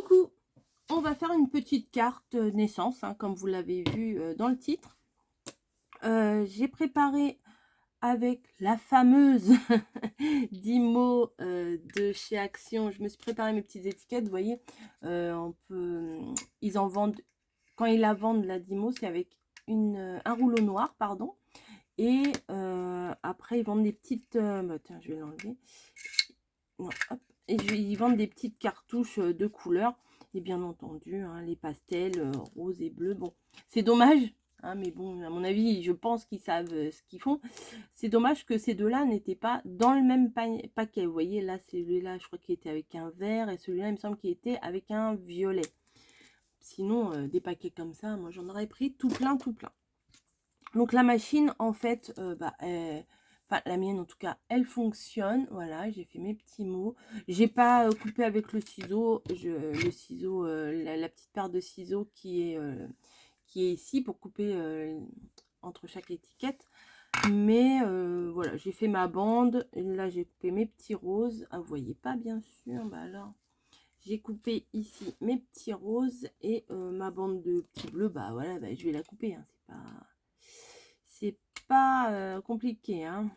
coup, on va faire une petite carte naissance, hein, comme vous l'avez vu dans le titre. J'ai préparé avec la fameuse Dymo de chez Action. Je me suis préparé mes petites étiquettes, vous voyez. Ils en vendent, quand ils la vendent, la Dymo, c'est avec un rouleau noir, pardon. Et après, ils vendent des petites... tiens, je vais l'enlever. Non, hop. Et ils vendent des petites cartouches de couleurs. Et bien entendu, hein, les pastels rose et bleu. Bon, c'est dommage. Hein, mais bon, à mon avis, je pense qu'ils savent ce qu'ils font. C'est dommage que ces deux-là n'étaient pas dans le même paquet. Vous voyez, là, celui-là, je crois qu'il était avec un vert. Et celui-là, il me semble qu'il était avec un violet. Sinon, des paquets comme ça, moi, j'en aurais pris tout plein, tout plein. Donc, la machine, en fait, enfin, la mienne, en tout cas, elle fonctionne. Voilà, j'ai fait mes petits mots. J'ai pas coupé avec le ciseau. Le ciseau, la petite paire de ciseaux qui est ici pour couper entre chaque étiquette. Mais voilà, j'ai fait ma bande. Là, j'ai coupé mes petits roses. Ah, vous voyez pas, bien sûr. Bah alors, j'ai coupé ici mes petits roses et ma bande de petits bleus. Bah voilà, bah, je vais la couper. Hein. C'est pas compliqué. Hein.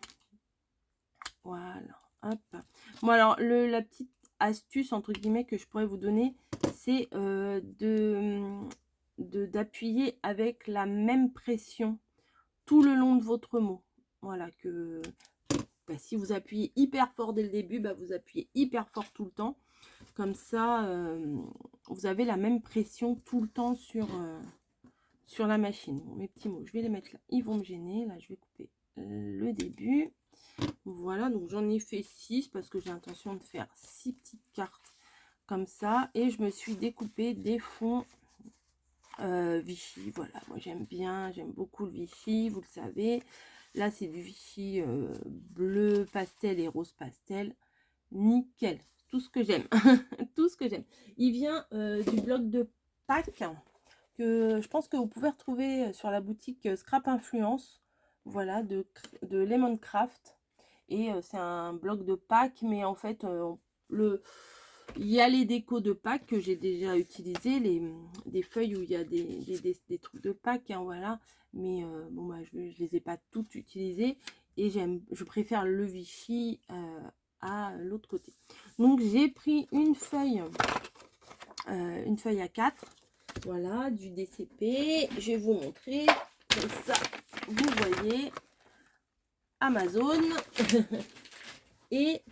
Voilà, hop. Bon, alors, la petite astuce, entre guillemets, que je pourrais vous donner, c'est d'appuyer avec la même pression tout le long de votre mot. Voilà, que si vous appuyez hyper fort dès le début, vous appuyez hyper fort tout le temps. Comme ça, vous avez la même pression tout le temps sur la machine. Bon, mes petits mots, je vais les mettre là. Ils vont me gêner. Là, je vais couper le début. Voilà, donc j'en ai fait 6 parce que j'ai l'intention de faire 6 petites cartes comme ça. Et je me suis découpé des fonds Vichy. Voilà, moi j'aime beaucoup le Vichy, vous le savez. Là, c'est du Vichy bleu pastel et rose pastel. Nickel, tout ce que j'aime. Tout ce que j'aime. Il vient du bloc de Pâques que je pense que vous pouvez retrouver sur la boutique Scrap Influence. Voilà, de Lemon Craft. Et c'est un bloc de Pâques, mais en fait, il y a les décos de Pâques que j'ai déjà utilisé, des feuilles où il y a des trucs de Pâques, hein, voilà. Mais bon, je les ai pas toutes utilisées. Et je préfère le Vichy à l'autre côté. Donc, j'ai pris une feuille A4. Voilà, du DCP. Je vais vous montrer. Comme ça, vous voyez. Amazon. Et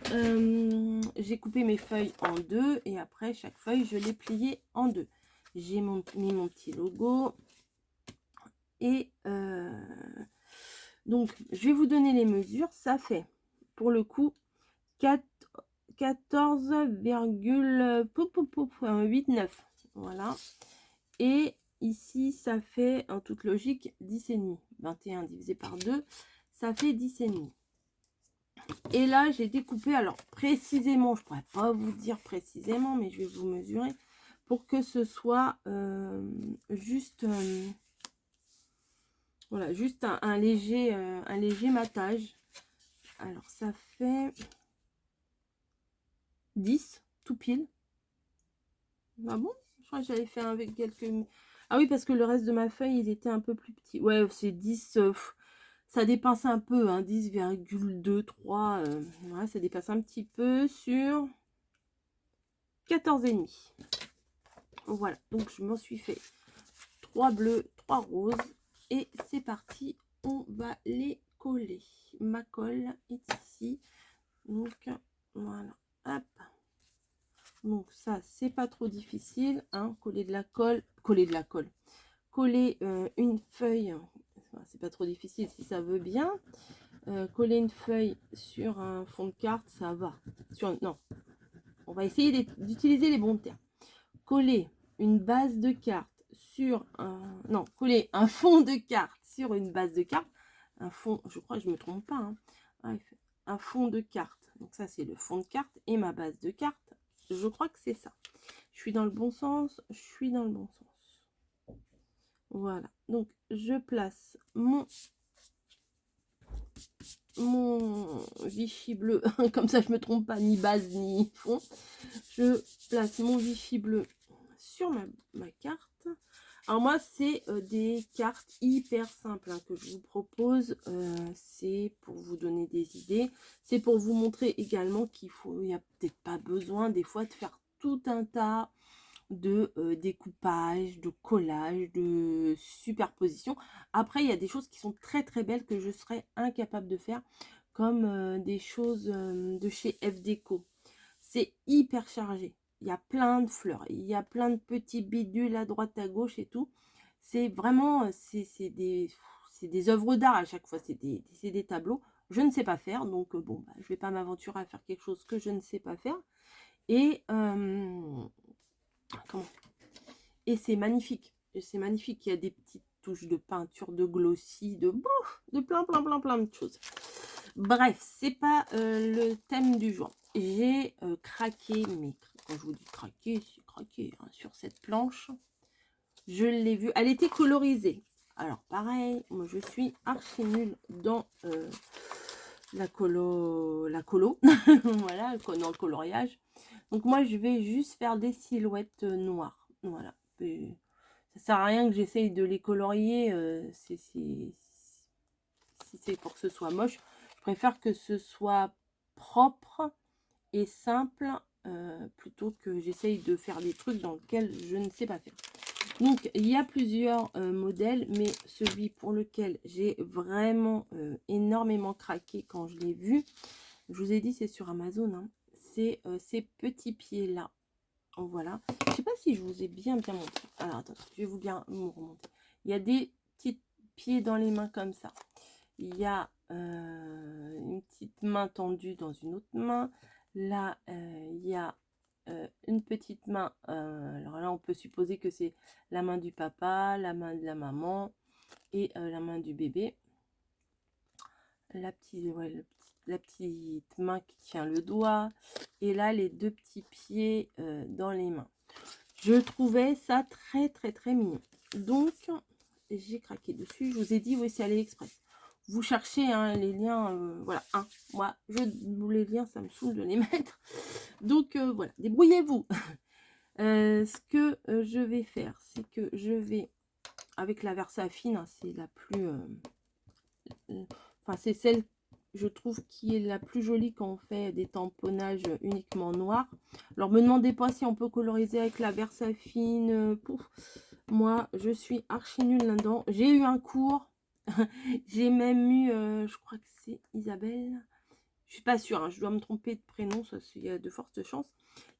j'ai coupé mes feuilles en deux. Et après, chaque feuille, je l'ai pliée en deux. J'ai mis mon petit logo. Et donc, je vais vous donner les mesures. Ça fait, pour le coup, 14,89. Voilà. Et ici, ça fait, en toute logique, 10,5. 21 divisé par 2, ça fait 10,5. Et là, j'ai découpé, alors précisément, je ne pourrais pas vous dire précisément, mais je vais vous mesurer pour que ce soit juste, voilà, juste un léger matage. Alors, ça fait 10, tout pile. Ah bon? Je crois que j'avais fait avec quelques... Ah oui, parce que le reste de ma feuille, il était un peu plus petit. Ouais, c'est 10... ça dépasse un peu, hein, 10,23. Voilà, ça dépasse un petit peu sur 14,5. Voilà, donc je m'en suis fait 3 bleus, 3 roses. Et c'est parti, on va les coller. Ma colle est ici. Donc, voilà, hop. Donc ça, c'est pas trop difficile, hein, coller de la colle. Coller une feuille, c'est pas trop difficile si ça veut bien. Coller une feuille sur un fond de carte, ça va. Non, on va essayer d'utiliser les bons termes. Coller une base de carte sur un... Non, coller un fond de carte sur une base de carte. Un fond, je crois que je me trompe pas. Hein. Un fond de carte. Donc ça, c'est le fond de carte et ma base de carte. Je crois que c'est ça. Je suis dans le bon sens. Je suis dans le bon sens. Voilà. Donc, je place mon Vichy bleu. Comme ça, je me trompe pas, ni base, ni fond. Je place mon Vichy bleu sur ma carte. Alors moi, c'est des cartes hyper simples hein, que je vous propose. C'est pour vous donner des idées. C'est pour vous montrer également qu'il n'y a peut-être pas besoin des fois de faire tout un tas de découpage, de collage, de superposition. Après, il y a des choses qui sont très très belles que je serais incapable de faire, comme des choses de chez F Déco. C'est hyper chargé. Il y a plein de fleurs, il y a plein de petits bidules à droite à gauche et tout. C'est vraiment, c'est des œuvres d'art à chaque fois, c'est des tableaux. Je ne sais pas faire, donc bon, bah, je ne vais pas m'aventurer à faire quelque chose que je ne sais pas faire. Et comment et c'est magnifique. C'est magnifique. Il y a des petites touches de peinture, de glossy, de plein de choses. Bref, c'est pas le thème du jour. J'ai craqué, mais quand je vous dis craquer, c'est craqué hein, sur cette planche. Je l'ai vue. Elle était colorisée. Alors pareil, moi je suis archi nulle dans la colo. Voilà, dans le coloriage. Donc moi je vais juste faire des silhouettes noires. Voilà. Et ça sert à rien que j'essaye de les colorier si c'est pour que ce soit moche. Je préfère que ce soit propre et simple plutôt que j'essaye de faire des trucs dans lesquels je ne sais pas faire. Donc il y a plusieurs modèles, mais celui pour lequel j'ai vraiment énormément craqué quand je l'ai vu, je vous ai dit c'est sur Amazon, hein, c'est ces petits pieds là. Voilà, je sais pas si je vous ai bien montré. Alors attends, je vais vous bien vous remonter. Il y a des petits pieds dans les mains comme ça. Il y a une petite main tendue dans une autre main. Là, il y a une petite main. Alors là, on peut supposer que c'est la main du papa, la main de la maman et la main du bébé. La petite main qui tient le doigt. Et là, les deux petits pieds dans les mains. Je trouvais ça très, très, très mignon. Donc, j'ai craqué dessus. Je vous ai dit, oui, c'est AliExpress. Vous cherchez hein, les liens, voilà, moi, les liens, ça me saoule de les mettre. Donc, voilà, débrouillez-vous. Ce que je vais faire, c'est que je vais, avec la Versafine, hein, c'est la plus... enfin, c'est celle, je trouve, qui est la plus jolie quand on fait des tamponnages uniquement noirs. Alors, me demandez pas si on peut coloriser avec la Versafine. Pouf. Moi, je suis archi nulle là-dedans. J'ai eu un cours. J'ai même eu, je crois que c'est Isabelle. Je suis pas sûre, hein, je dois me tromper de prénom, ça il y a de fortes chances.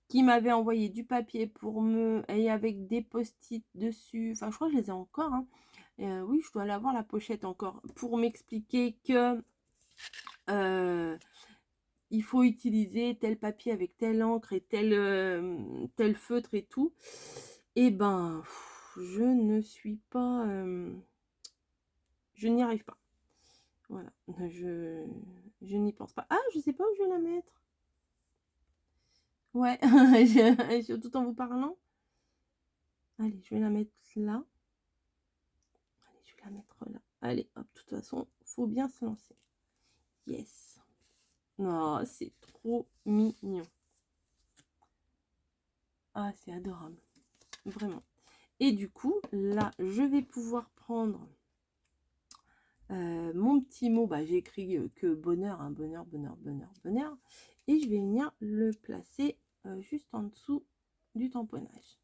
Qui m'avait envoyé du papier pour me... et avec des post-it dessus. Enfin, je crois que je les ai encore. Hein. Oui, je dois l'avoir la pochette encore. Pour m'expliquer que il faut utiliser tel papier avec telle encre et tel feutre et tout. Et ben, je ne suis pas... je n'y arrive pas. Voilà, je n'y pense pas. Ah, je sais pas où je vais la mettre. Ouais, tout en vous parlant. Allez, je vais la mettre là. Allez, je vais la mettre là. Allez, hop, de toute façon, faut bien se lancer. Yes. Non, c'est trop mignon. Ah, c'est adorable. Vraiment. Et du coup, là, je vais pouvoir prendre mon petit mot. Bah, j'ai écrit que bonheur, hein, bonheur, bonheur, bonheur, bonheur. Et je vais venir le placer juste en dessous du tamponnage.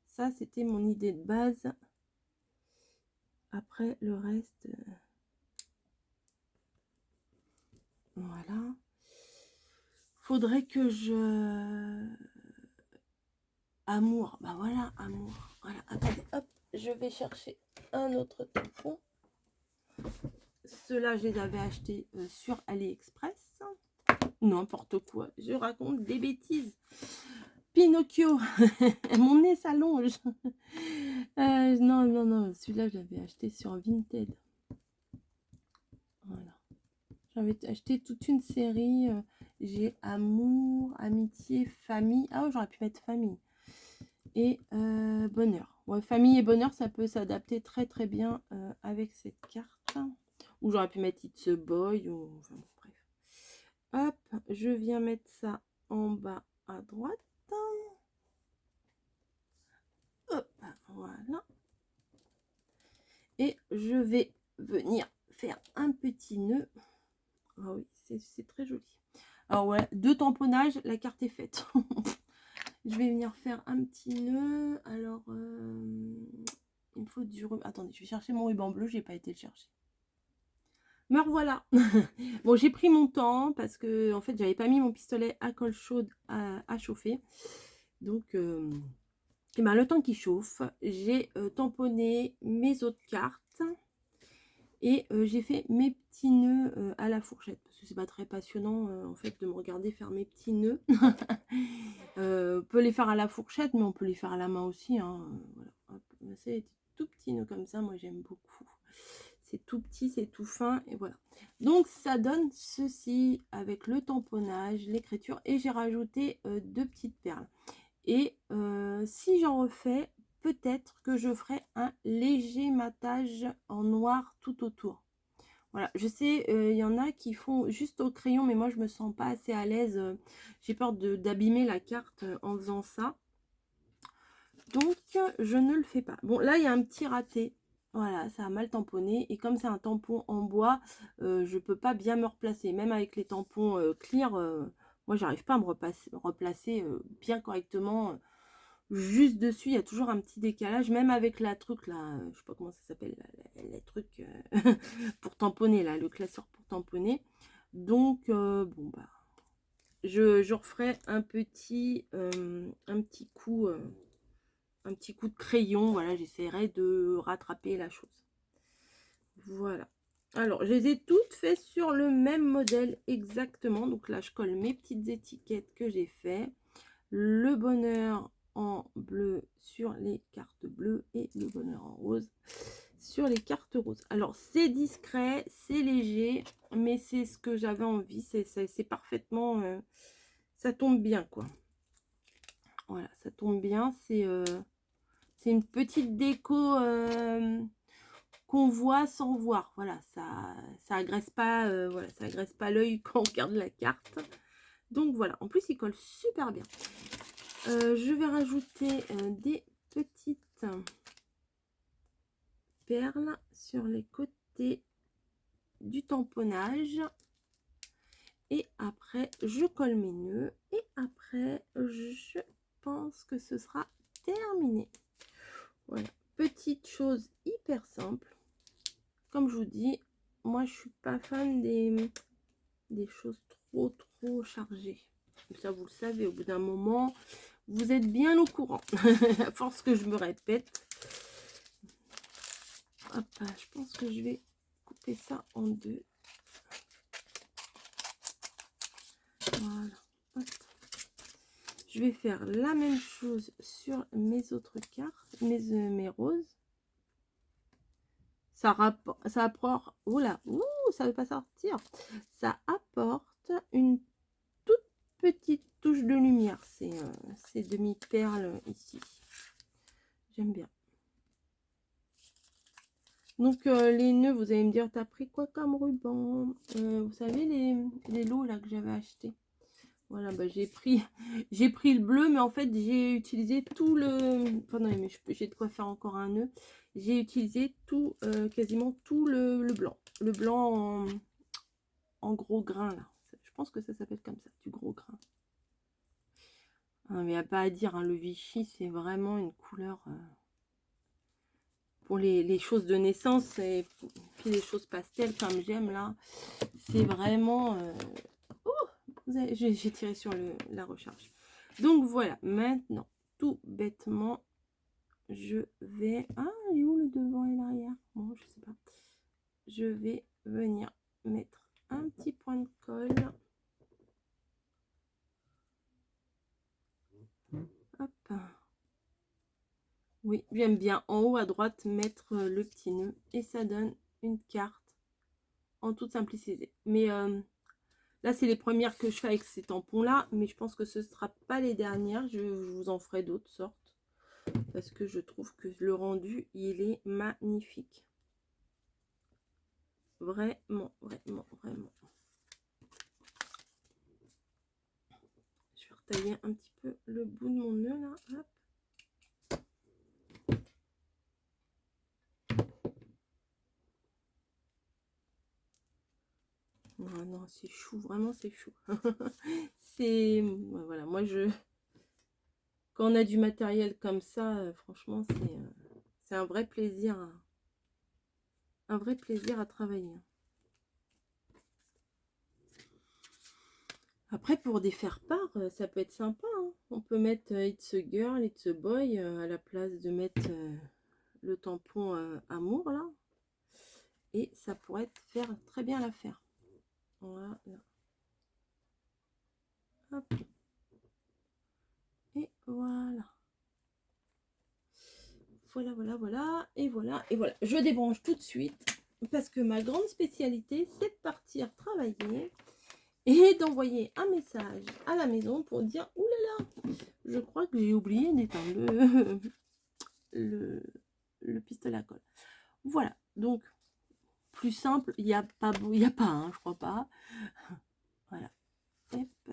Ça, c'était mon idée de base. Après, le reste... voilà. Faudrait que je... Amour. Bah voilà, amour. Voilà, attendez, hop. Je vais chercher un autre tampon. Ceux-là, je les avais achetés sur AliExpress. N'importe quoi. Je raconte des bêtises. Pinocchio. Mon nez s'allonge. Non, non, non. Celui-là, je l'avais acheté sur Vinted. Voilà. J'avais acheté toute une série. J'ai amour, amitié, famille. Ah, j'aurais pu mettre famille. Et bonheur. Ouais, famille et bonheur, ça peut s'adapter très très bien avec cette carte. Ou j'aurais pu mettre It's a Boy. Ou... Enfin, bref. Hop, je viens mettre ça en bas à droite. Et je vais venir faire un petit nœud. Ah oui, c'est très joli. Alors ouais, 2 tamponnages, la carte est faite. Je vais venir faire un petit nœud. Alors, il me faut du ruban. Attendez, je vais chercher mon ruban bleu, j'ai pas été le chercher. Me revoilà. Bon, j'ai pris mon temps parce que en fait, j'avais pas mis mon pistolet à colle chaude à chauffer. Donc, et ben, le temps qu'il chauffe, j'ai tamponné mes autres cartes. Et j'ai fait mes petits nœuds à la fourchette. Parce que c'est pas très passionnant en fait de me regarder faire mes petits nœuds. On peut les faire à la fourchette, mais on peut les faire à la main aussi. Hein. Voilà. C'est des tout petits nœuds comme ça, moi j'aime beaucoup. C'est tout petit, c'est tout fin, et voilà. Donc ça donne ceci avec le tamponnage, l'écriture, et j'ai rajouté 2 petites perles. Et si j'en refais, peut-être que je ferai un léger matage en noir tout autour. Voilà, je sais, il y en a qui font juste au crayon, mais moi je me sens pas assez à l'aise. J'ai peur d'abîmer la carte en faisant ça. Donc je ne le fais pas. Bon, là il y a un petit raté. Voilà, ça a mal tamponné. Et comme c'est un tampon en bois, je peux pas bien me replacer. Même avec les tampons clear, moi j'arrive pas à me replacer bien correctement. Juste dessus, il y a toujours un petit décalage. Même avec la truc là, je sais pas comment ça s'appelle, les trucs pour tamponner là, le classeur pour tamponner. Donc bon bah, je referai un petit coup. Un petit coup de crayon, voilà, j'essaierai de rattraper la chose. Voilà. Alors, je les ai toutes faites sur le même modèle exactement. Donc là, je colle mes petites étiquettes que j'ai fait. Le bonheur en bleu sur les cartes bleues et le bonheur en rose sur les cartes roses. Alors, c'est discret, c'est léger, mais c'est ce que j'avais envie. C'est parfaitement... ça tombe bien, quoi. Voilà, ça tombe bien. C'est une petite déco qu'on voit sans voir. Voilà, ça agresse pas, voilà, ça agresse pas l'œil quand on regarde la carte. Donc voilà, en plus il colle super bien. Je vais rajouter des petites perles sur les côtés du tamponnage. Et après, je colle mes nœuds. Et après, je pense que ce sera terminé. Voilà, petite chose hyper simple. Comme je vous dis, moi je suis pas fan des choses trop chargées. Ça vous le savez, au bout d'un moment, vous êtes bien au courant. À force que je me répète. Hop, je pense que je vais couper ça en deux. Voilà. Hop. Je vais faire la même chose sur mes autres cartes, mes roses. Ça apporte, oh là, ça ne veut pas sortir. Ça apporte une toute petite touche de lumière, ces demi-perles ici. J'aime bien. Donc les nœuds, vous allez me dire, t'as pris quoi comme ruban? Vous savez les lots là que j'avais acheté. Voilà, bah, j'ai pris le bleu, mais en fait j'ai utilisé tout le... Enfin non, mais j'ai de quoi faire encore un nœud. J'ai utilisé tout, quasiment tout le blanc. Le blanc en gros grain là. Je pense que ça s'appelle comme ça, du gros grain. Ah, mais il n'y a pas à dire, hein, le Vichy, c'est vraiment une couleur... pour les choses de naissance et puis les choses pastel comme j'aime là, c'est vraiment j'ai tiré sur la recharge. Donc voilà, maintenant tout bêtement je vais il est où le devant et l'arrière? Bon, je sais pas, je vais venir mettre un petit point de colle. Hop. Oui, j'aime bien en haut à droite mettre le petit nœud et ça donne une carte en toute simplicité. Mais là, c'est les premières que je fais avec ces tampons-là, mais je pense que ce ne sera pas les dernières. Je vous en ferai d'autres sortes parce que je trouve que le rendu, il est magnifique. Vraiment, vraiment, vraiment. Je vais retailler un petit peu le bout de mon nœud là. Hop. Ah non, c'est chou, vraiment c'est chou. C'est... ouais, voilà, moi je... Quand on a du matériel comme ça, franchement, c'est un vrai plaisir. Un vrai plaisir à travailler. Après, pour des faire-part, ça peut être sympa. Hein. On peut mettre It's a Girl, It's a Boy à la place de mettre le tampon amour, là. Et ça pourrait faire très bien l'affaire. Voilà. Hop. Et voilà. Voilà, voilà, voilà. Et voilà, et voilà. Je débranche tout de suite. Parce que ma grande spécialité, c'est de partir travailler. Et d'envoyer un message à la maison pour dire « Ouh là là, je crois que j'ai oublié d'éteindre le pistolet à colle. » Voilà, donc plus simple, il n'y a pas, hein, je crois pas. Voilà. Hop.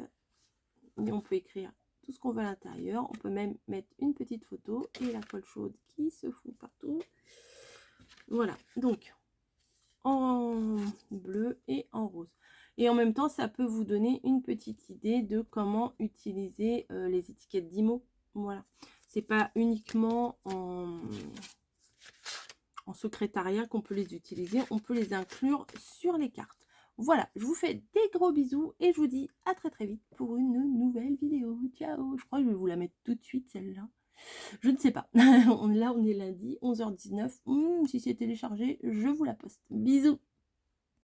Et on peut écrire tout ce qu'on veut à l'intérieur. On peut même mettre une petite photo et la colle chaude qui se fout partout. Voilà, donc en bleu et en rose. Et en même temps, ça peut vous donner une petite idée de comment utiliser les étiquettes d'IMO. Voilà. C'est pas uniquement en secrétariat qu'on peut les utiliser. On peut les inclure sur les cartes. Voilà, je vous fais des gros bisous et je vous dis à très très vite pour une nouvelle vidéo. Ciao. Je crois que je vais vous la mettre tout de suite celle-là. Je ne sais pas. Là, on est lundi, 11h19. Si c'est téléchargé, je vous la poste. Bisous.